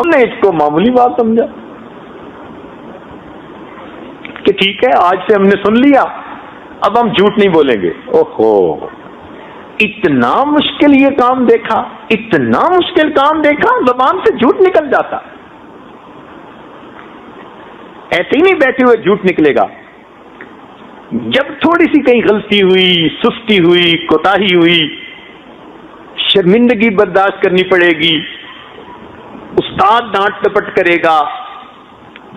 ہم نے اس کو معمولی بات سمجھا کہ ٹھیک ہے آج سے ہم نے سن لیا، اب ہم جھوٹ نہیں بولیں گے۔ اوہو، اتنا مشکل یہ کام دیکھا، اتنا مشکل کام دیکھا، زبان سے جھوٹ نکل جاتا۔ ایسے ہی نہیں بیٹھے ہوئے جھوٹ نکلے گا، جب تھوڑی سی کہیں غلطی ہوئی، سستی ہوئی، کوتاہی ہوئی، شرمندگی برداشت کرنی پڑے گی، استاد ڈانٹ ڈپٹ کرے گا۔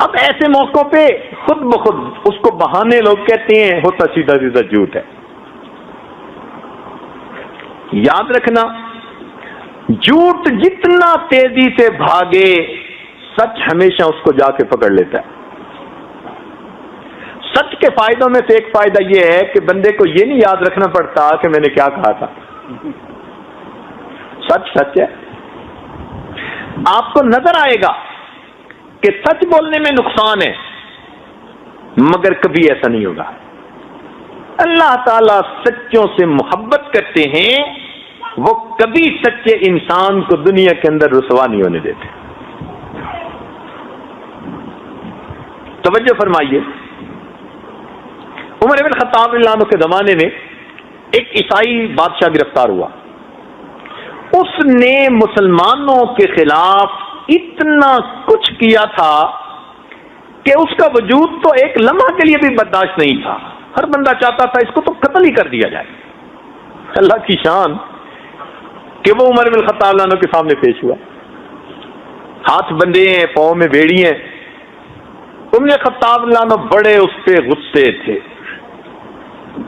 اب ایسے موقعوں پہ خود بخود اس کو بہانے لوگ کہتے ہیں، ہوتا سیدھا سیدھا جھوٹ ہے۔ یاد رکھنا، جھوٹ جتنا تیزی سے بھاگے، سچ ہمیشہ اس کو جا کے پکڑ لیتا ہے۔ سچ کے فائدوں میں سے ایک فائدہ یہ ہے کہ بندے کو یہ نہیں یاد رکھنا پڑتا کہ میں نے کیا کہا تھا۔ سچ سچ ہے۔ آپ کو نظر آئے گا کہ سچ بولنے میں نقصان ہے، مگر کبھی ایسا نہیں ہوگا۔ اللہ تعالیٰ سچوں سے محبت کرتے ہیں، وہ کبھی سچے انسان کو دنیا کے اندر رسوا نہیں ہونے دیتے۔ توجہ فرمائیے، عمر بن خطاب رضی اللہ عنہ کے زمانے میں ایک عیسائی بادشاہ گرفتار ہوا۔ اس نے مسلمانوں کے خلاف اتنا کچھ کیا تھا کہ اس کا وجود تو ایک لمحہ کے لیے بھی برداشت نہیں تھا۔ ہر بندہ چاہتا تھا اس کو تو قتل ہی کر دیا جائے۔ اللہ کی شان کہ وہ عمر بن خطاب رضی اللہ عنہ کے سامنے پیش ہوا، ہاتھ بندھے ہیں، پاؤں میں بیڑی ہیں۔ عمر خطاب رضی اللہ عنہ بڑے اس پہ غصے تھے۔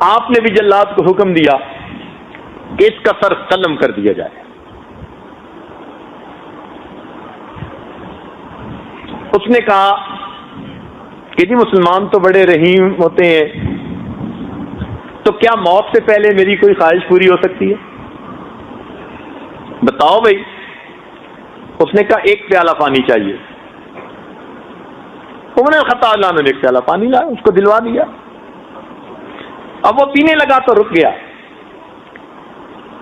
آپ نے بھی جلاد کو حکم دیا کہ اس کا سر قلم کر دیا جائے۔ اس نے کہا کہ جی مسلمان تو بڑے رحیم ہوتے ہیں، تو کیا موت سے پہلے میری کوئی خواہش پوری ہو سکتی ہے؟ بتاؤ بھائی۔ اس نے کہا ایک پیالہ پانی چاہیے۔ عمر بن خطاب رضی اللہ عنہ نے ایک پیالہ پانی لایا، اس کو دلوا دیا۔ اب وہ پینے لگا تو رک گیا۔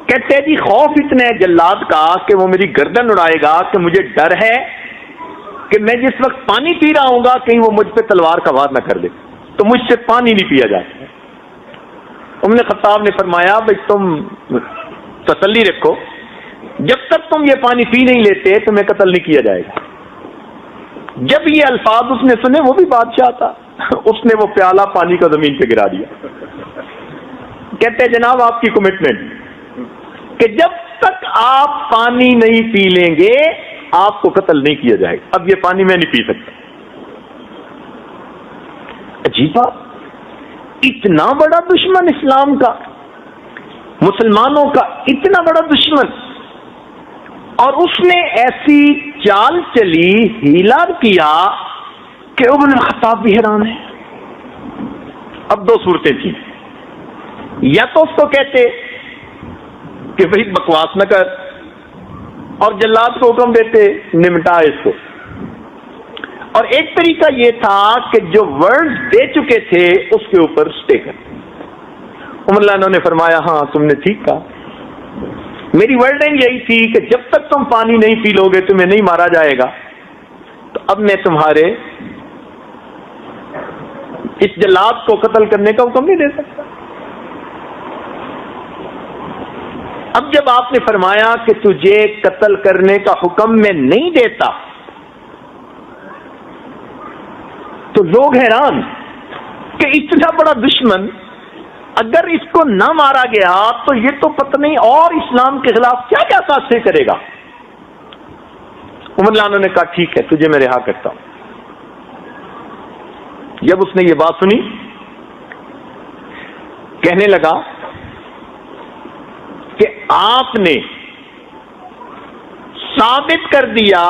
کہتے جی خوف اتنا ہے جلاد کا کہ وہ میری گردن اڑائے گا کہ مجھے ڈر ہے کہ میں جس وقت پانی پی رہا ہوں گا کہیں وہ مجھ پہ تلوار کا وار نہ کر دے، تو مجھ سے پانی نہیں پیا جاتا۔ عمر خطاب نے فرمایا بھائی تم تسلی رکھو، جب تک تم یہ پانی پی نہیں لیتے تمہیں قتل نہیں کیا جائے گا۔ جب یہ الفاظ اس نے سنے، وہ بھی بادشاہ تھا، اس نے وہ پیالہ پانی کا زمین پہ گرا دیا۔ کہتے جناب آپ کی کمٹمنٹ کہ جب تک آپ پانی نہیں پی لیں گے آپ کو قتل نہیں کیا جائے گا۔ اب یہ پانی میں نہیں پی سکتا۔ عجیب بات، اتنا بڑا دشمن اسلام کا، مسلمانوں کا اتنا بڑا دشمن، اور اس نے ایسی چال چلی، ہیلا کیا کہ عمر بن خطاب بھی حیران ہے۔ اب دو صورتیں تھیں، یا تو اس کو کہتے کہ بھائی بکواس نہ کر، اور جلاد کو حکم دیتے نمٹا اس کو، اور ایک طریقہ یہ تھا کہ جو ورڈ دے چکے تھے اس کے اوپر سٹے کر۔ عمر رضی اللہ عنہ نے فرمایا ہاں تم نے ٹھیک کہا، میری ورڈنگ یہی تھی کہ جب تک تم پانی نہیں پی لو گے تمہیں نہیں مارا جائے گا، تو اب میں تمہارے اس جلاد کو قتل کرنے کا حکم نہیں دے سکتا۔ اب جب آپ نے فرمایا کہ تجھے قتل کرنے کا حکم میں نہیں دیتا، تو لوگ حیران کہ اتنا بڑا دشمن اگر اس کو نہ مارا گیا تو یہ تو پتہ نہیں اور اسلام کے خلاف کیا کیا سازشیں کرے گا۔ عمر رضی اللہ عنہ نے کہا ٹھیک ہے تجھے میں رہا کرتا ہوں۔ جب اس نے یہ بات سنی کہنے لگا کہ آپ نے ثابت کر دیا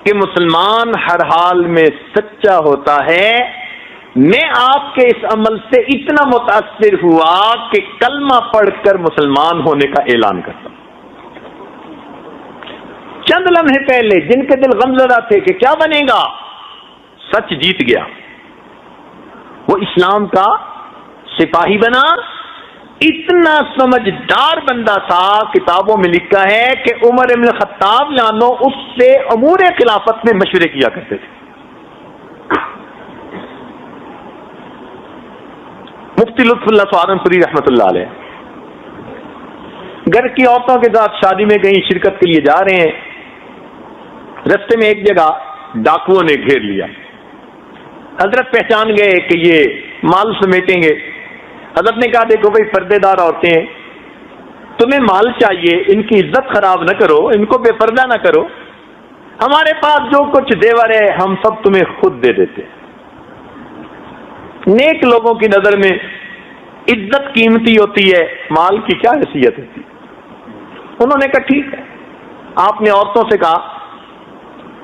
کہ مسلمان ہر حال میں سچا ہوتا ہے۔ میں آپ کے اس عمل سے اتنا متاثر ہوا کہ کلمہ پڑھ کر مسلمان ہونے کا اعلان کرتا ہوں۔ چند لمحے پہلے جن کے دل غمزدہ تھے کہ کیا بنے گا، سچ جیت گیا، وہ اسلام کا سپاہی بنا اتنا سمجھدار بندہ تھا، کتابوں میں لکھا ہے کہ عمر بن الخطاب لانو اس سے امور خلافت میں مشورے کیا کرتے تھے۔ مفتی لطف اللہ سہارنپوری رحمۃ اللہ علیہ گھر کی عورتوں کے ساتھ شادی میں کہیں شرکت کے لیے جا رہے ہیں، رستے میں ایک جگہ ڈاکوؤں نے گھیر لیا۔ حضرت پہچان گئے کہ یہ مال سمیٹیں گے۔ حضرت نے کہا دیکھو بھائی پردے دار عورتیں ہیں، تمہیں مال چاہیے، ان کی عزت خراب نہ کرو، ان کو بے پردہ نہ کرو، ہمارے پاس جو کچھ زیور ہے ہم سب تمہیں خود دے دیتے ہیں۔ نیک لوگوں کی نظر میں عزت قیمتی ہوتی ہے، مال کی کیا حیثیت ہوتی ہے۔ انہوں نے کہا ٹھیک ہے۔ آپ نے عورتوں سے کہا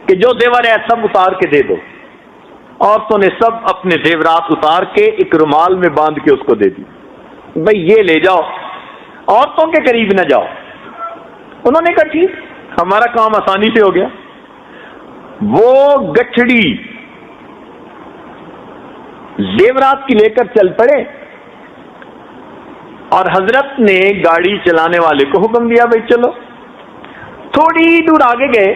کہ جو زیور ہے سب اتار کے دے دو۔ عورتوں نے سب اپنے زیورات اتار کے ایک رومال میں باندھ کے اس کو دے دی، بھئی یہ لے جاؤ، عورتوں کے قریب نہ جاؤ۔ انہوں نے کہا ٹھیک، ہمارا کام آسانی سے ہو گیا۔ وہ گٹھڑی زیورات کی لے کر چل پڑے اور حضرت نے گاڑی چلانے والے کو حکم دیا بھئی چلو۔ تھوڑی دور آگے گئے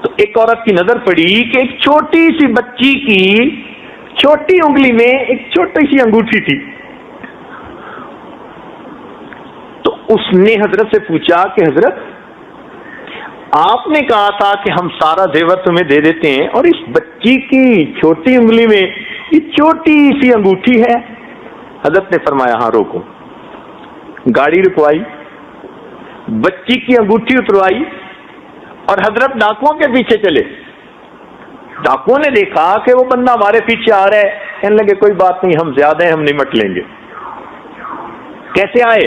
تو ایک عورت کی نظر پڑی کہ ایک چھوٹی سی بچی کی چھوٹی انگلی میں ایک چھوٹی سی انگوٹھی تھی۔ تو اس نے حضرت سے پوچھا کہ حضرت آپ نے کہا تھا کہ ہم سارا زیور تمہیں دے دیتے ہیں اور اس بچی کی چھوٹی انگلی میں یہ چھوٹی سی انگوٹھی ہے۔ حضرت نے فرمایا ہاں روکو۔ گاڑی رکوائی، بچی کی انگوٹھی اتروائی اور حضرت ڈاکوؤں کے پیچھے چلے۔ ڈاکوؤں نے دیکھا کہ وہ بندہ ہمارے پیچھے آ رہا ہے، کہنے لگے کوئی بات نہیں، ہم زیادہ ہیں، ہم نمٹ لیں گے۔ کیسے آئے؟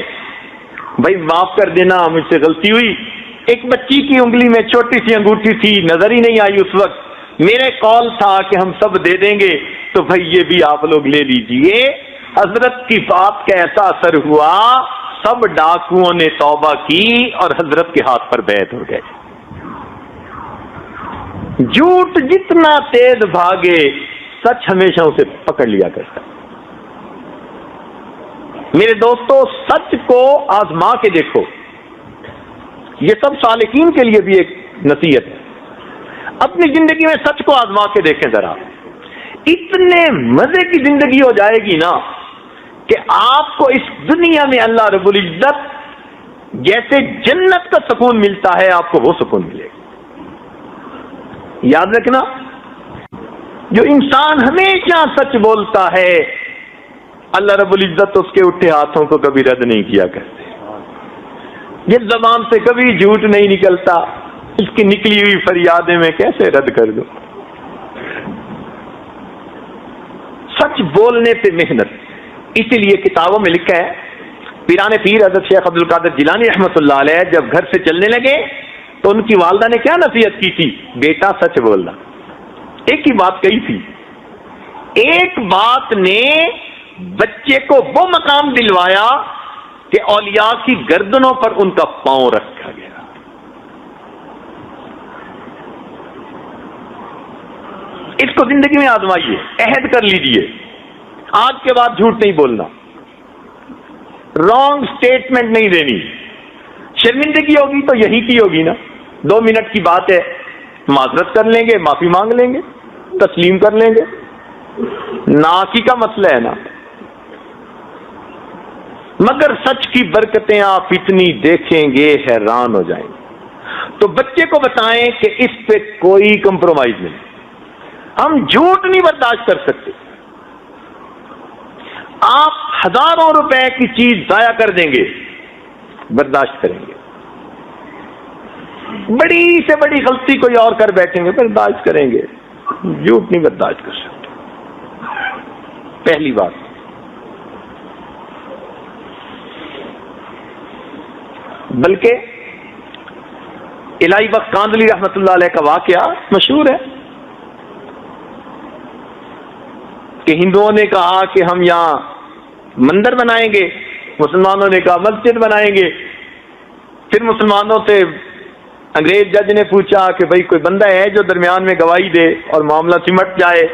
بھائی معاف کر دینا، مجھ سے غلطی ہوئی، ایک بچی کی انگلی میں چھوٹی سی انگوٹھی تھی، نظر ہی نہیں آئی اس وقت، میرے کال تھا کہ ہم سب دے دیں گے، تو بھائی یہ بھی آپ لوگ لے لیجئے۔ حضرت کی بات کا ایسا اثر ہوا، سب ڈاکوؤں نے توبہ کی اور حضرت کے ہاتھ پر بیعت ہو گئے۔ جھوٹ جتنا تیز بھاگے، سچ ہمیشہ اسے پکڑ لیا کرتا۔ میرے دوستو، سچ کو آزما کے دیکھو، یہ سب سالکین کے لیے بھی ایک نصیحت ہے۔ اپنی زندگی میں سچ کو آزما کے دیکھیں ذرا، اتنے مزے کی زندگی ہو جائے گی نا کہ آپ کو اس دنیا میں اللہ رب العزت جیسے جنت کا سکون ملتا ہے آپ کو وہ سکون ملے گا۔ یاد رکھنا، جو انسان ہمیشہ سچ بولتا ہے اللہ رب العزت اس کے اٹھے ہاتھوں کو کبھی رد نہیں کیا کرتے۔ جس زبان سے کبھی جھوٹ نہیں نکلتا، اس کی نکلی ہوئی فریادیں میں کیسے رد کر دوں۔ سچ بولنے پہ محنت، اسی لیے کتابوں میں لکھا ہے، پیران پیر حضرت شیخ عبد القادر جیلانی رحمۃ اللہ علیہ جب گھر سے چلنے لگے تو ان کی والدہ نے کیا نصیحت کی تھی؟ بیٹا سچ بولنا۔ ایک ہی بات کہی تھی، ایک بات نے بچے کو وہ مقام دلوایا کہ اولیاء کی گردنوں پر ان کا پاؤں رکھا گیا۔ اس کو زندگی میں آزمائیے، عہد کر لیجئے، آج کے بعد جھوٹ نہیں بولنا، رانگ سٹیٹمنٹ نہیں دینی۔ شرمندگی ہوگی تو یہی کی ہوگی نا، 2 منٹ کی بات ہے، معذرت کر لیں گے، معافی مانگ لیں گے، تسلیم کر لیں گے، ناکی کا مسئلہ ہے نا۔ مگر سچ کی برکتیں آپ اتنی دیکھیں گے حیران ہو جائیں گے۔ تو بچے کو بتائیں کہ اس پہ کوئی کمپرومائز نہیں، ہم جھوٹ نہیں برداشت کر سکتے۔ آپ ہزاروں روپے کی چیز ضائع کر دیں گے، برداشت کریں گے۔ بڑی سے بڑی غلطی کوئی اور کر بیٹھیں گے، برداشت کریں گے، جھوٹ نہیں برداشت کر سکتے۔ پہلی بات۔ بلکہ الہی بخش کاندلی رحمت اللہ علیہ کا واقعہ مشہور ہے کہ ہندوؤں نے کہا کہ ہم یہاں مندر بنائیں گے، مسلمانوں نے کہا مسجد بنائیں گے۔ پھر مسلمانوں سے انگریز جج نے پوچھا کہ بھئی کوئی بندہ ہے جو درمیان میں گواہی دے اور معاملہ سمٹ جائے؟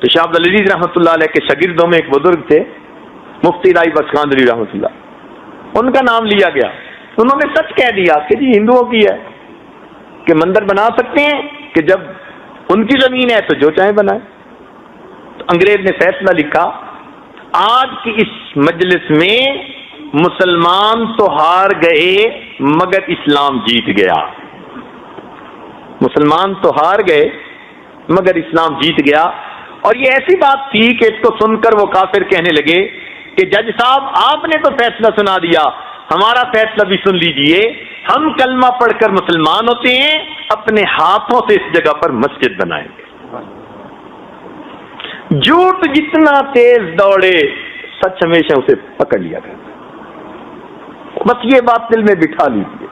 تو شاہ عبد العزیز رحمۃ اللہ علیہ کے شاگردوں میں ایک بزرگ تھے، مفتی رائی بخشندری رحمۃ اللہ، ان کا نام لیا گیا. انہوں نے سچ کہہ دیا کہ جی ہندوؤں کی ہے کہ مندر بنا سکتے ہیں کہ جب ان کی زمین ہے تو جو چاہیں بنائیں. تو انگریز نے فیصلہ لکھا، آج کی اس مجلس میں مسلمان تو ہار گئے مگر اسلام جیت گیا. مسلمان تو ہار گئے مگر اسلام جیت گیا. اور یہ ایسی بات تھی کہ اس کو سن کر وہ کافر کہنے لگے کہ جج صاحب آپ نے تو فیصلہ سنا دیا، ہمارا فیصلہ بھی سن لیجئے. ہم کلمہ پڑھ کر مسلمان ہوتے ہیں، اپنے ہاتھوں سے اس جگہ پر مسجد بنائیں گے. جھوٹ جتنا تیز دوڑے سچ ہمیشہ اسے پکڑ لیا گیا. بس یہ بات دل میں بٹھا لیجیے.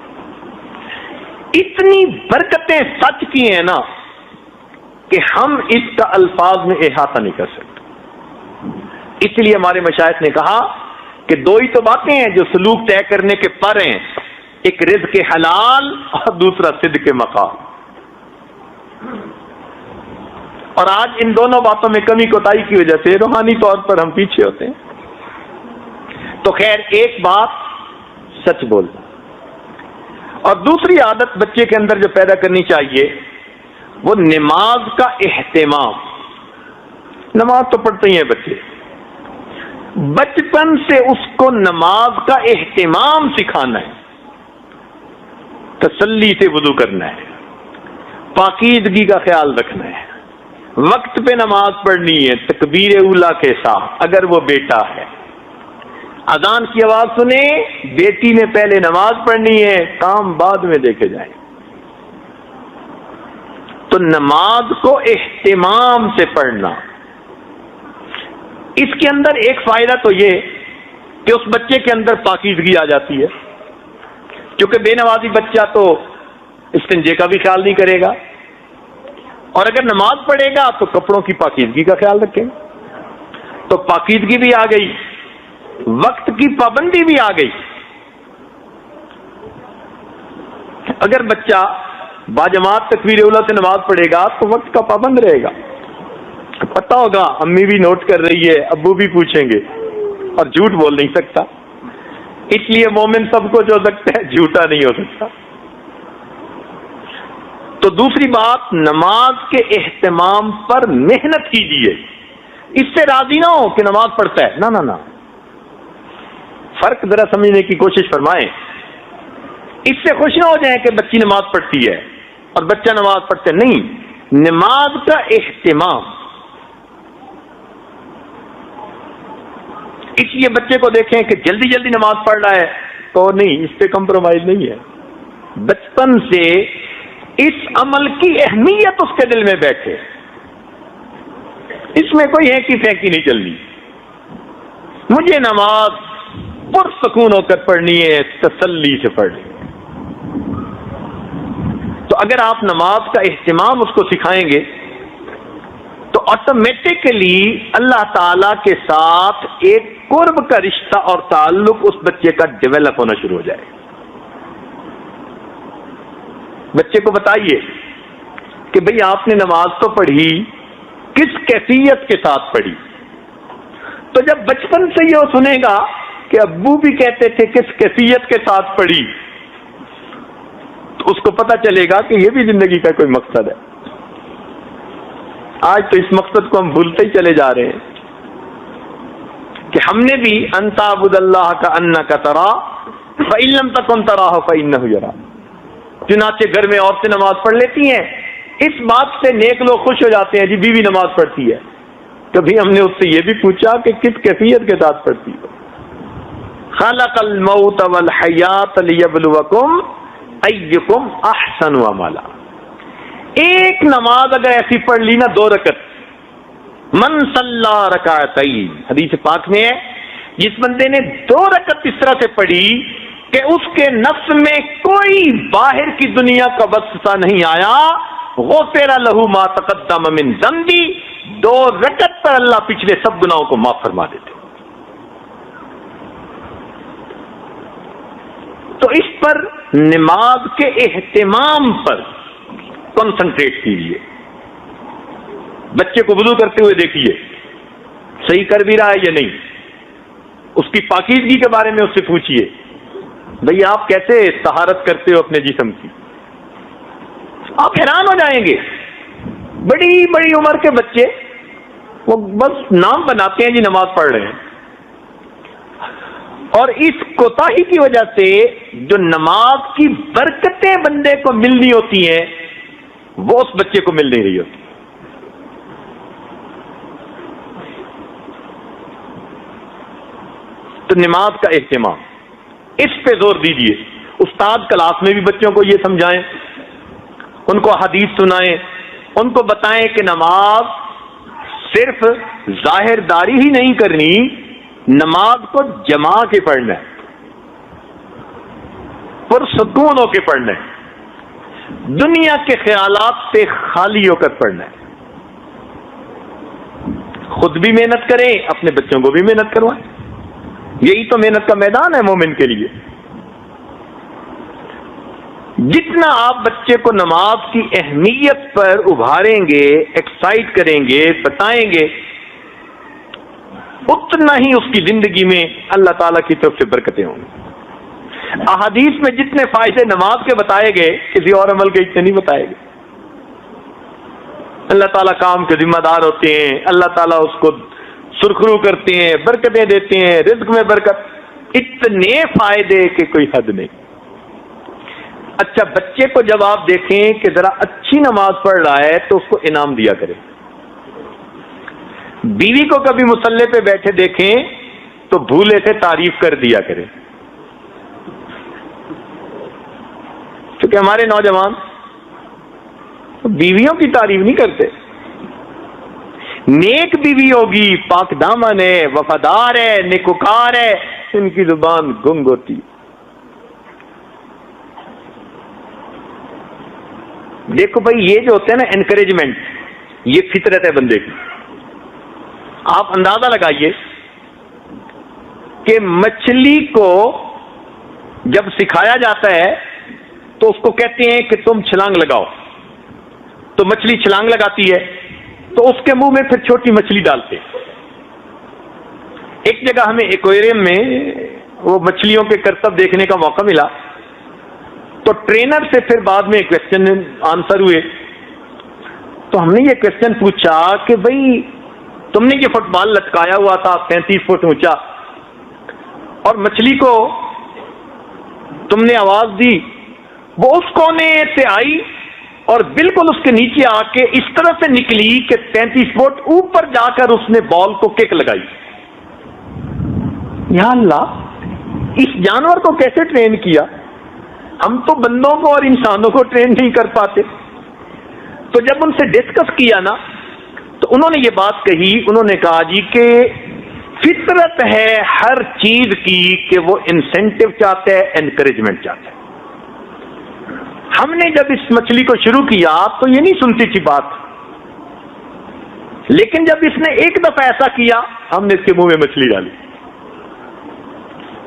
اتنی برکتیں سچ کی ہیں نا کہ ہم اس کا الفاظ میں احاطہ نہیں کر سکتے. اس لیے ہمارے مشائخ نے کہا کہ دو ہی تو باتیں ہیں جو سلوک طے کرنے کے پر ہیں، ایک رزق حلال اور دوسرا صدق مقام. اور آج ان دونوں باتوں میں کمی کوتاہی کی وجہ سے روحانی طور پر ہم پیچھے ہوتے ہیں. تو خیر، ایک بات سچ بولنا، اور دوسری عادت بچے کے اندر جو پیدا کرنی چاہیے وہ نماز کا اہتمام. نماز تو پڑھتے ہی ہیں بچے، بچپن سے اس کو نماز کا اہتمام سکھانا ہے. تسلی سے وضو کرنا ہے، پاکیزگی کا خیال رکھنا ہے، وقت پہ نماز پڑھنی ہے تکبیر اولا کے ساتھ اگر وہ بیٹا ہے. اذان کی آواز سنے بیٹی نے پہلے نماز پڑھنی ہے، کام بعد میں دیکھے جائیں. تو نماز کو اہتمام سے پڑھنا. اس کے اندر ایک فائدہ تو یہ کہ اس بچے کے اندر پاکیزگی آ جاتی ہے، کیونکہ بے نمازی بچہ تو استنجے کا بھی خیال نہیں کرے گا، اور اگر نماز پڑھے گا تو کپڑوں کی پاکیزگی کا خیال رکھے گا. تو پاکیزگی بھی آ گئی، وقت کی پابندی بھی آ گئی. اگر بچہ باجماعت تکبیر اولا سے نماز پڑھے گا تو وقت کا پابند رہے گا. پتہ ہوگا امی بھی نوٹ کر رہی ہے، ابو بھی پوچھیں گے، اور جھوٹ بول نہیں سکتا. اس لیے مومن سب کو جو سکتا ہے جھوٹا نہیں ہو سکتا. تو دوسری بات، نماز کے اہتمام پر محنت کیجیے. اس سے راضی نہ ہو کہ نماز پڑھتا ہے، نہ نہ نہ، فرق ذرا سمجھنے کی کوشش فرمائیں. اس سے خوش نہ ہو جائیں کہ بچی نماز پڑھتی ہے اور بچہ نماز پڑھتا ہے. نہیں، نماز کا اہتمام. اس لیے بچے کو دیکھیں کہ جلدی جلدی نماز پڑھ رہا ہے تو نہیں، اس پہ کمپرومائز نہیں ہے. بچپن سے اس عمل کی اہمیت اس کے دل میں بیٹھے. اس میں کوئی ہینکی پھینکی نہیں چلنی. مجھے نماز پرسکون ہو کر پڑھنی ہے، تسلی سے پڑھنی ہے. تو اگر آپ نماز کا اہتمام اس کو سکھائیں گے تو آٹومیٹکلی اللہ تعالی کے ساتھ ایک قرب کا رشتہ اور تعلق اس بچے کا ڈیولپ ہونا شروع ہو جائے. بچے کو بتائیے کہ بھئی آپ نے نماز تو پڑھی، کس کیفیت کے ساتھ پڑھی. تو جب بچپن سے یہ سنے گا کہ ابو بھی کہتے تھے کس کیفیت کے ساتھ پڑھی، تو اس کو پتہ چلے گا کہ یہ بھی زندگی کا کوئی مقصد ہے. آج تو اس مقصد کو ہم بھولتے ہی چلے جا رہے ہیں کہ ہم نے بھی ان تعبد اللہ کا انک تراہ فإن لم تکن تراہ فإنہ یراک. چنانچہ گھر میں عورتیں نماز پڑھ لیتی ہیں، اس بات سے نیک لوگ خوش ہو جاتے ہیں جی بیوی نماز پڑھتی ہے. کبھی ہم نے اس سے یہ بھی پوچھا کہ کس کیفیت کے ساتھ پڑھتی ہے. خلق الموت والحیات لیبلوکم ایکم احسن عملا. ایک نماز اگر ایسی پڑھ لی نا، 2 رکعت، من صلی رکعتین، حدیث پاک میں ہے جس بندے نے 2 رکعت اس طرح سے پڑھی کہ اس کے نفس میں کوئی باہر کی دنیا کا وسوسہ نہیں آیا، غفر لہ ما تقدم من ذنبی، 2 رکعت پر اللہ پچھلے سب گناہوں کو معاف فرما دیتے. تو اس پر نماز کے اہتمام پر کنسنٹریٹ کیجیے. بچے کو وضو کرتے ہوئے دیکھیے صحیح کر بھی رہا ہے یا نہیں. اس کی پاکیزگی کے بارے میں اس سے پوچھیے، بھئی آپ کیسے طہارت کرتے ہو اپنے جسم کی؟ آپ حیران ہو جائیں گے. بڑی بڑی عمر کے بچے وہ بس نام بناتے ہیں جی نماز پڑھ رہے ہیں، اور اس کوتاہی کی وجہ سے جو نماز کی برکتیں بندے کو ملنی ہوتی ہیں وہ اس بچے کو مل نہیں رہی ہوتی. تو نماز کا اہتمام، اس پہ زور دیجیے. استاد کلاس میں بھی بچوں کو یہ سمجھائیں، ان کو حدیث سنائیں، ان کو بتائیں کہ نماز صرف ظاہر داری ہی نہیں کرنی، نماز کو جما کے پڑھنا ہے، پرسکون ہو کے پڑھنا ہے، دنیا کے خیالات سے خالی ہو کر پڑھنا ہے. خود بھی محنت کریں، اپنے بچوں کو بھی محنت کروائیں. یہی تو محنت کا میدان ہے مومن کے لیے. جتنا آپ بچے کو نماز کی اہمیت پر ابھاریں گے، ایکسائٹ کریں گے، بتائیں گے، اتنا ہی اس کی زندگی میں اللہ تعالیٰ کی طرف سے برکتیں ہوں گی. احادیث میں جتنے فائدے نماز کے بتائے گئے کسی اور عمل کے اتنے نہیں بتائے گئے. اللہ تعالیٰ کام کے ذمہ دار ہوتے ہیں، اللہ تعالیٰ اس کو سرخرو کرتے ہیں، برکتیں دیتے ہیں، رزق میں برکت، اتنے فائدے کہ کوئی حد نہیں. اچھا، بچے کو جب آپ دیکھیں کہ ذرا اچھی نماز پڑھ رہا ہے تو اس کو انعام دیا کرے. بیوی کو کبھی مصلی پہ بیٹھے دیکھیں تو بھولے سے تعریف کر دیا کرے. کیونکہ ہمارے نوجوان بیویوں کی تعریف نہیں کرتے. نیک بیوی ہوگی، پاک دامن ہے، وفادار ہے، نیکوکار ہے، ان کی زبان گنگ ہوتی. دیکھو بھائی، یہ جو ہوتے ہیں نا انکریجمنٹ، یہ فطرت ہے بندے کی. آپ اندازہ لگائیے کہ مچھلی کو جب سکھایا جاتا ہے تو اس کو کہتے ہیں کہ تم چھلانگ لگاؤ، تو مچھلی چھلانگ لگاتی ہے، تو اس کے منہ میں پھر چھوٹی مچھلی ڈالتے. ایک جگہ ہمیں ایکویریم میں وہ مچھلیوں کے کرتب دیکھنے کا موقع ملا، تو ٹرینر سے پھر بعد میں کویسچن آنسر ہوئے، تو ہم نے یہ کویسچن پوچھا کہ بھئی تم نے یہ فٹ بال لٹکایا ہوا تھا 35 فٹ اونچا، اور مچھلی کو تم نے آواز دی، وہ اس کونے سے آئی اور بالکل اس کے نیچے آ کے اس طرح سے نکلی کہ 35 فٹ اوپر جا کر اس نے بال کو کک لگائی. یا اللہ، اس جانور کو کیسے ٹرین کیا؟ ہم تو بندوں کو اور انسانوں کو ٹرین نہیں کر پاتے. تو جب ان سے ڈسکس کیا نا تو انہوں نے یہ بات کہی، انہوں نے کہا جی کہ فطرت ہے ہر چیز کی کہ وہ انسینٹو چاہتا ہے، انکریجمنٹ چاہتا ہے. ہم نے جب اس مچھلی کو شروع کیا تو یہ نہیں سنتی تھی بات، لیکن جب اس نے ایک دفعہ ایسا کیا ہم نے اس کے منہ میں مچھلی ڈالی،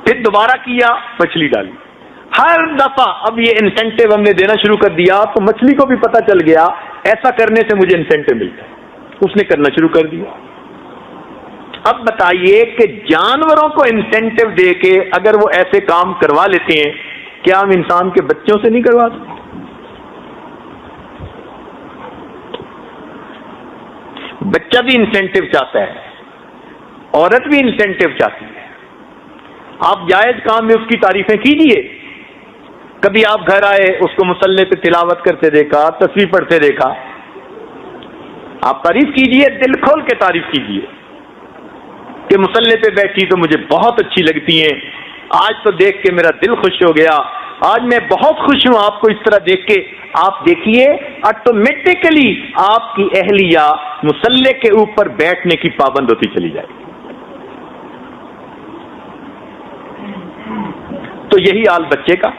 پھر دوبارہ کیا مچھلی ڈالی، ہر دفعہ اب یہ انسینٹو ہم نے دینا شروع کر دیا. تو مچھلی کو بھی پتا چل گیا ایسا کرنے سے مجھے انسینٹو ملتا ہے، اس نے کرنا شروع کر دیا. اب بتائیے کہ جانوروں کو انسینٹو دے کے اگر وہ ایسے کام کروا لیتے ہیں، کیا ہم انسان کے بچوں سے نہیں کروا سکتے؟ بچہ بھی انسینٹو چاہتا ہے، عورت بھی انسینٹو چاہتی ہے. آپ جائز کام میں اس کی تعریفیں کیجیے. کبھی آپ گھر آئے، اس کو مصلی پہ تلاوت کرتے دیکھا، تسبیح پڑھتے دیکھا، آپ تعریف کیجیے، دل کھول کے تعریف کیجیے کہ مصلی پہ بیٹھی تو مجھے بہت اچھی لگتی ہیں، آج تو دیکھ کے میرا دل خوش ہو گیا، آج میں بہت خوش ہوں آپ کو اس طرح دیکھ کے. آپ دیکھیے آٹومیٹکلی آپ کی اہلیہ مصلی کے اوپر بیٹھنے کی پابند ہوتی چلی جائے گی. تو یہی حال بچے کا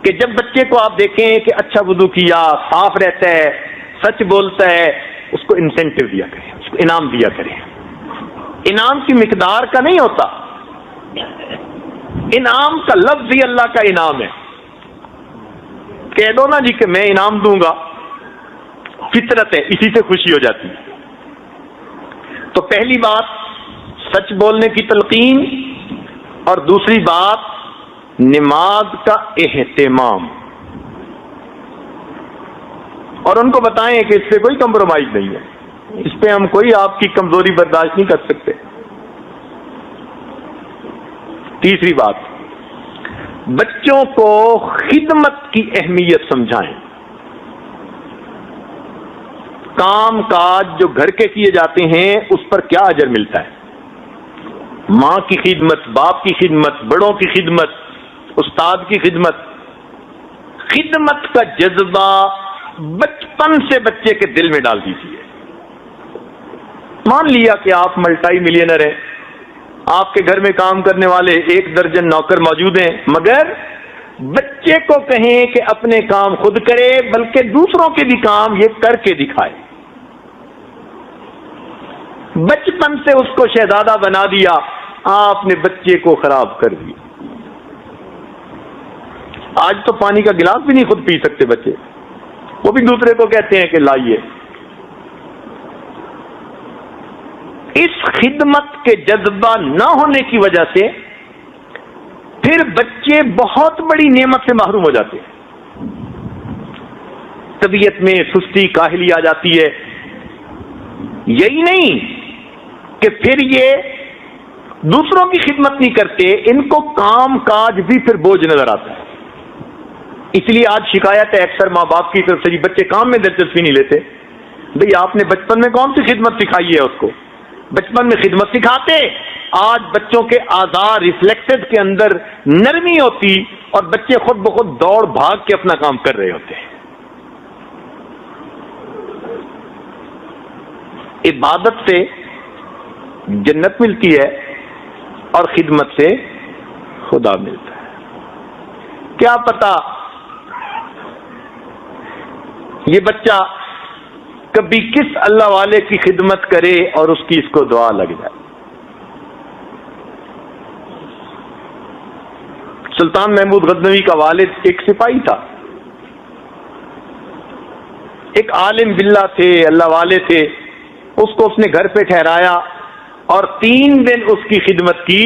کہ جب بچے کو آپ دیکھیں کہ اچھا وضو کیا، صاف رہتا ہے، سچ بولتا ہے، اس کو انسینٹو دیا کریں، اس کو انعام دیا کریں. انعام کی مقدار کا نہیں ہوتا، انعام کا لفظ ہی اللہ کا انعام ہے. کہہ دو نا جی کہ میں انعام دوں گا، فطرت ہے، اسی سے خوشی ہو جاتی ہے. تو پہلی بات سچ بولنے کی تلقین، اور دوسری بات نماز کا اہتمام، اور ان کو بتائیں کہ اس سے کوئی کمپرومائز نہیں ہے، اس پہ ہم کوئی آپ کی کمزوری برداشت نہیں کر سکتے۔ تیسری بات، بچوں کو خدمت کی اہمیت سمجھائیں۔ کام کاج جو گھر کے کیے جاتے ہیں اس پر کیا اجر ملتا ہے، ماں کی خدمت، باپ کی خدمت، بڑوں کی خدمت، استاد کی خدمت۔ خدمت کا جذبہ بچپن سے بچے کے دل میں ڈال دیجیے۔ مان لیا کہ آپ ملٹی ملینر ہیں، آپ کے گھر میں کام کرنے والے 1 درجن نوکر موجود ہیں، مگر بچے کو کہیں کہ اپنے کام خود کرے، بلکہ دوسروں کے بھی کام یہ کر کے دکھائے۔ بچپن سے اس کو شہزادہ بنا دیا، آپ نے بچے کو خراب کر دیا۔ آج تو پانی کا گلاس بھی نہیں خود پی سکتے بچے، وہ بھی دوسرے کو کہتے ہیں کہ لائیے۔ اس خدمت کے جذبہ نہ ہونے کی وجہ سے پھر بچے بہت بڑی نعمت سے محروم ہو جاتے ہیں، طبیعت میں سستی کاہلی آ جاتی ہے۔ یہی نہیں کہ پھر یہ دوسروں کی خدمت نہیں کرتے، ان کو کام کاج بھی پھر بوجھ نظر آتا ہے۔ اس لیے آج شکایت ہے اکثر ماں باپ کی طرف سے، بچے کام میں دلچسپی نہیں لیتے۔ بھئی آپ نے بچپن میں کون سی خدمت سکھائی ہے اس کو؟ بچپن میں خدمت سکھاتے، آج بچوں کے اعضاء ریفلیکسز کے اندر نرمی ہوتی اور بچے خود بخود دوڑ بھاگ کے اپنا کام کر رہے ہوتے ہیں۔ عبادت سے جنت ملتی ہے اور خدمت سے خدا ملتا ہے۔ کیا پتا یہ بچہ کبھی کس اللہ والے کی خدمت کرے اور اس کی اس کو دعا لگ جائے۔ سلطان محمود غزنوی کا والد ایک سپاہی تھا، ایک عالم باللہ تھے، اللہ والے تھے۔ اس کو اس نے گھر پہ ٹھہرایا اور 3 دن اس کی خدمت کی،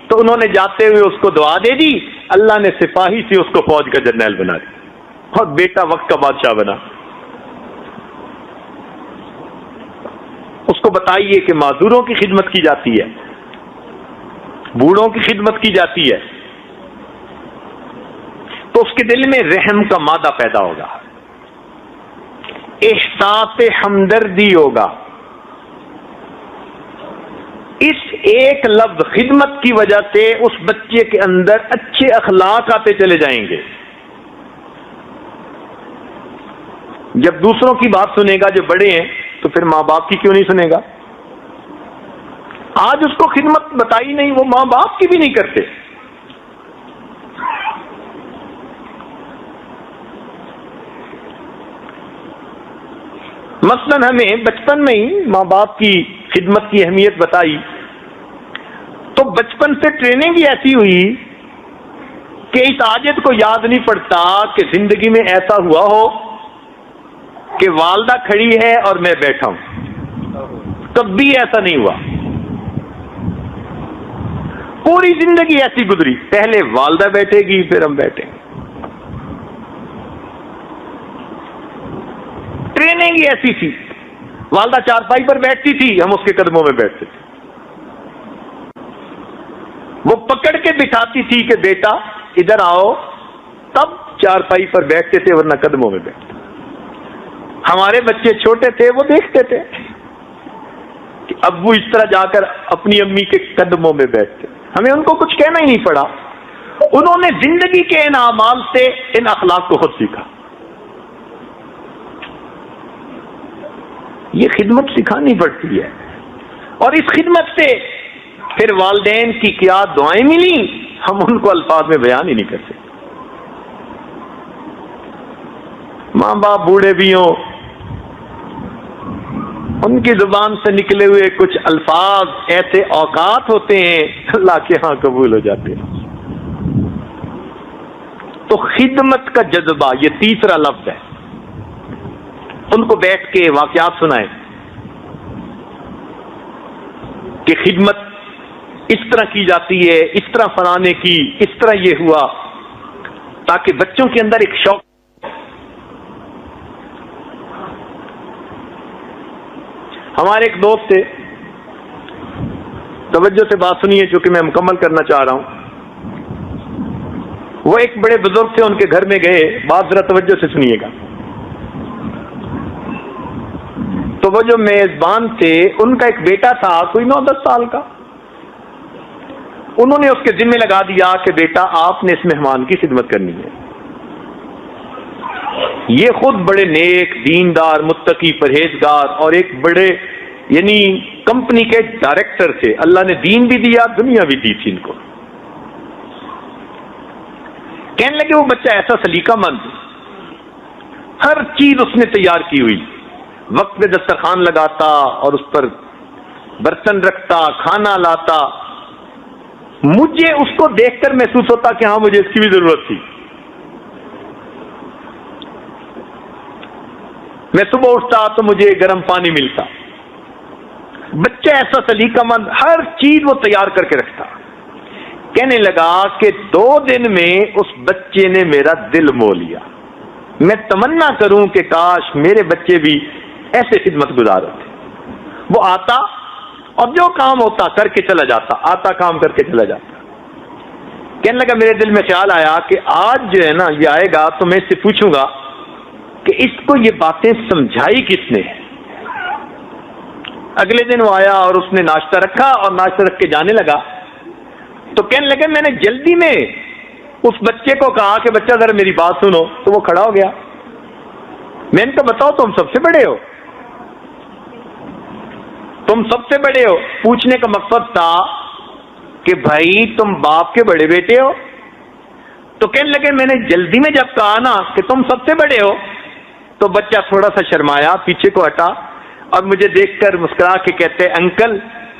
تو انہوں نے جاتے ہوئے اس کو دعا دے دی، اللہ نے سپاہی سے اس کو فوج کا جرنیل بنا دیا اور بیٹا وقت کا بادشاہ بنا۔ اس کو بتائیے کہ معذوروں کی خدمت کی جاتی ہے، بوڑھوں کی خدمت کی جاتی ہے، تو اس کے دل میں رحم کا مادہ پیدا ہوگا، احساس ہمدردی ہوگا۔ اس ایک لفظ خدمت کی وجہ سے اس بچے کے اندر اچھے اخلاق آتے چلے جائیں گے۔ جب دوسروں کی بات سنے گا جو بڑے ہیں، تو پھر ماں باپ کی کیوں نہیں سنے گا؟ آج اس کو خدمت بتائی نہیں، وہ ماں باپ کی بھی نہیں کرتے۔ مثلاً ہمیں بچپن میں ہی ماں باپ کی خدمت کی اہمیت بتائی، تو بچپن سے ٹریننگ ہی ایسی ہوئی کہ اس عادت کو یاد نہیں پڑتا کہ زندگی میں ایسا ہوا ہو کہ والدہ کھڑی ہے اور میں بیٹھا ہوں، کبھی ایسا نہیں ہوا۔ پوری زندگی ایسی گزری، پہلے والدہ بیٹھے گی پھر ہم بیٹھیں گے۔ ٹریننگ ہی ایسی تھی، والدہ چارپائی پر بیٹھتی تھی، ہم اس کے قدموں میں بیٹھتے تھے۔ وہ پکڑ کے بٹھاتی تھی کہ بیٹا ادھر آؤ، تب چارپائی پر بیٹھتے تھے، ورنہ قدموں میں بیٹھتے۔ ہمارے بچے چھوٹے تھے، وہ دیکھتے تھے کہ ابو اس طرح جا کر اپنی امی کے قدموں میں بیٹھتے، ہمیں ان کو کچھ کہنا ہی نہیں پڑا، انہوں نے زندگی کے ان اعمال سے ان اخلاق کو خود سیکھا۔ یہ خدمت سکھانی پڑتی ہے، اور اس خدمت سے پھر والدین کی کیا دعائیں ملی، ہم ان کو الفاظ میں بیان ہی نہیں کر سکتے۔ ماں باپ بوڑھے بھی ہوں، ان کی زبان سے نکلے ہوئے کچھ الفاظ ایسے اوقات ہوتے ہیں اللہ کے ہاں قبول ہو جاتے ہیں۔ تو خدمت کا جذبہ، یہ تیسرا لفظ ہے۔ ان کو بیٹھ کے واقعات سنائیں کہ خدمت اس طرح کی جاتی ہے، اس طرح فلاں نے کی، اس طرح یہ ہوا، تاکہ بچوں کے اندر ایک شوق. ہمارے ایک دوست تھے، توجہ سے بات سنیے چونکہ میں مکمل کرنا چاہ رہا ہوں. وہ ایک بڑے بزرگ تھے، ان کے گھر میں گئے، بات ذرا توجہ سے سنیے گا. تو وہ جو میزبان تھے ان کا ایک بیٹا تھا کوئی 9-10 سال کا. انہوں نے اس کے ذمہ لگا دیا کہ بیٹا آپ نے اس مہمان کی خدمت کرنی ہے. یہ خود بڑے نیک، دیندار، متقی، پرہیزگار اور ایک بڑے یعنی کمپنی کے ڈائریکٹر تھے. اللہ نے دین بھی دیا، دنیا بھی دی تھی ان کو. کہنے لگے وہ بچہ ایسا سلیقہ مند، ہر چیز اس نے تیار کی ہوئی، وقت پہ دسترخوان لگاتا اور اس پر برتن رکھتا، کھانا لاتا. مجھے اس کو دیکھ کر محسوس ہوتا کہ ہاں مجھے اس کی بھی ضرورت تھی. میں صبح اٹھتا تو مجھے گرم پانی ملتا. بچہ ایسا سلیقہ مند، ہر چیز وہ تیار کر کے رکھتا. کہنے لگا کہ 2 دن میں اس بچے نے میرا دل مو لیا. میں تمنا کروں کہ کاش میرے بچے بھی ایسے خدمت گزار ہوتے. وہ آتا اور جو کام ہوتا کر کے چلا جاتا، آتا کام کر کے چلا جاتا. کہنے لگا میرے دل میں خیال آیا کہ آج جو ہے نا یہ آئے گا تو میں اس سے پوچھوں گا کہ اس کو یہ باتیں سمجھائی کس نے. اگلے دن وہ آیا اور اس نے ناشتہ رکھا اور ناشتہ رکھ کے جانے لگا. تو کہنے لگے میں نے جلدی میں اس بچے کو کہا کہ بچہ ذرا میری بات سنو. تو وہ کھڑا ہو گیا. میں نے کہا بتاؤ تم سب سے بڑے ہو، تم سب سے بڑے ہو. پوچھنے کا مقصد تھا کہ بھائی تم باپ کے بڑے بیٹے ہو. تو کہنے لگے میں نے جلدی میں جب کہا نا کہ تم سب سے بڑے ہو تو بچہ تھوڑا سا شرمایا، پیچھے کو ہٹا اور مجھے دیکھ کر مسکرا کے کہتے انکل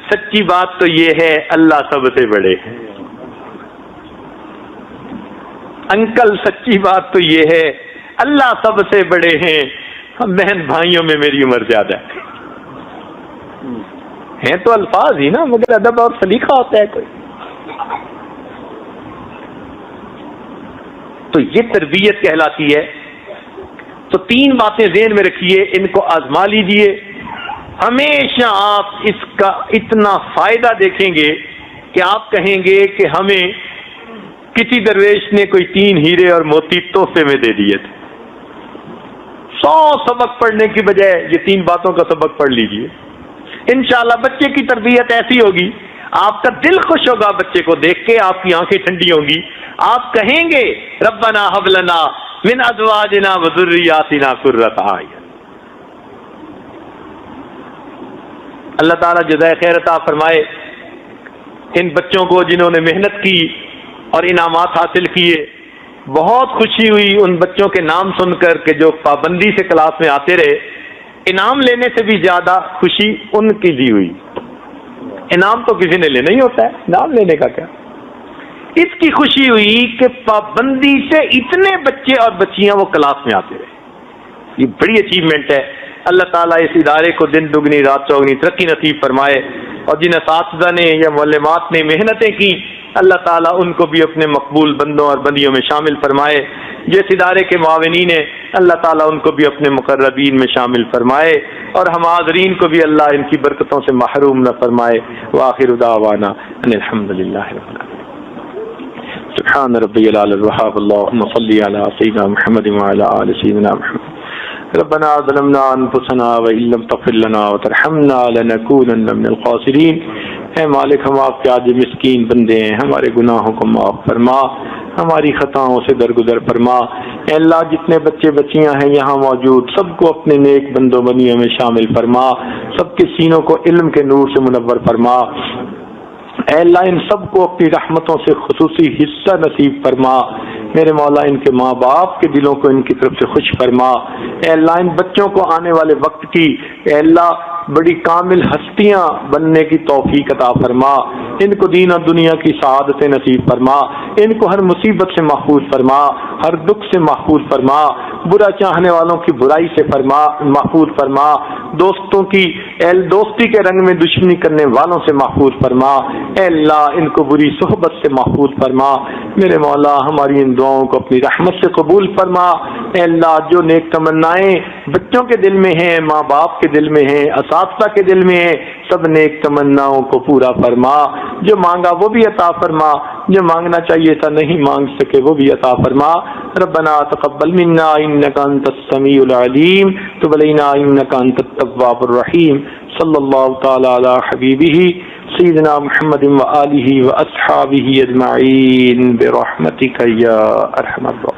سچی بات تو یہ ہے اللہ سب سے بڑے ہیں. انکل سچی بات تو یہ ہے اللہ سب سے بڑے ہیں. بہن بھائیوں میں میری عمر زیادہ ہے تو الفاظ ہی نا، مگر ادب اور سلیقہ ہوتا ہے کوئی. تو یہ تربیت کہلاتی ہے. تو 3 باتیں ذہن میں رکھیے، ان کو آزما لیجئے. ہمیشہ آپ اس کا اتنا فائدہ دیکھیں گے کہ آپ کہیں گے کہ ہمیں کسی درویش نے کوئی 3 ہیرے اور موتی تحفے میں دے دیے تھے. 100 سبق پڑھنے کی بجائے یہ 3 باتوں کا سبق پڑھ لیجئے. انشاءاللہ بچے کی تربیت ایسی ہوگی، آپ کا دل خوش ہوگا بچے کو دیکھ کے، آپ کی آنکھیں ٹھنڈی ہوں گی. آپ کہیں گے ربنا ہب لنا من ازواجنا وذریاتنا قرۃ اعین. اللہ تعالیٰ جزائے خیر عطا فرمائے ان بچوں کو جنہوں نے محنت کی اور انعامات حاصل کیے. بہت خوشی ہوئی ان بچوں کے نام سن کر کہ جو پابندی سے کلاس میں آتے رہے. انعام لینے سے بھی زیادہ خوشی ان کی دی ہوئی. انعام تو کسی نے لینا ہی ہوتا ہے، انعام لینے کا کیا. اس کی خوشی ہوئی کہ پابندی سے اتنے بچے اور بچیاں وہ کلاس میں آتے رہے. یہ بڑی اچیومنٹ ہے. اللہ تعالیٰ اس ادارے کو دن دگنی رات چوگنی ترقی نصیب فرمائے. اور جن اساتذہ نے یا معلمات نے محنتیں کی اللہ تعالیٰ ان کو بھی اپنے مقبول بندوں اور بندیوں میں شامل فرمائے. جس ادارے کے معاونین ہیں اللہ تعالیٰ ان کو بھی اپنے مقربین میں شامل فرمائے، اور ہم حاضرین کو بھی اللہ ان کی برکتوں سے محروم نہ فرمائے. وآخر دعوانا ان الحمدللہ رب العالمین. سبحان ربی العلی الوہاب. اللہم صلی علی سیدنا محمد وعلی آل سیدنا محمد. ربنا ظلمنا انفسنا وان لم تغفر لنا وترحمنا لنكونن من الخاسرین. اے مالک ہم آپ کے عاجز مسکین بندے ہیں، ہمارے گناہوں کو معاف فرما، ہماری خطاؤں سے درگزر فرما. اے اللہ جتنے بچے بچیاں ہیں یہاں موجود سب کو اپنے نیک بندوں بندیوں میں شامل فرما، سب کے سینوں کو علم کے نور سے منور فرما. اے اللہ ان سب کو اپنی رحمتوں سے خصوصی حصہ نصیب فرما. میرے مولا ان کے ماں باپ کے دلوں کو ان کی طرف سے خوش فرما. اے اللہ ان بچوں کو آنے والے وقت کی اے اللہ بڑی کامل ہستیاں بننے کی توفیق عطا فرما، ان کو دین اور دنیا کی سعادت نصیب فرما، ان کو ہر مصیبت سے محفوظ فرما، ہر دکھ سے محفوظ فرما، برا چاہنے والوں کی برائی سے محفوظ فرما، دوستوں کی دوستی کے رنگ میں دشمنی کرنے والوں سے محفوظ فرما، اے اللہ ان کو بری صحبت سے محفوظ فرما۔ میرے مولا ہماری ان دعاؤں کو اپنی رحمت سے قبول فرما۔ اے اللہ جو نیک تمنائیں بچوں کے دل میں ہیں، ماں باپ کے دل میں ہیں، اساتذہ کے دل میں ہیں، سب نیک تمناؤں کو پورا فرما۔ جو مانگا وہ بھی عطا فرما، جو مانگنا چاہیے تھا نہیں مانگ سکے وہ بھی عطا فرما۔ ربنا تقبل منا انک انت السمیع العلیم تب علینا انک انت التواب الرحیم۔ صلی اللہ تعالی علی حبیبہ سیدنا محمد و آلہ و اصحابہ اجمعین برحمتک یا ارحم الراحمین۔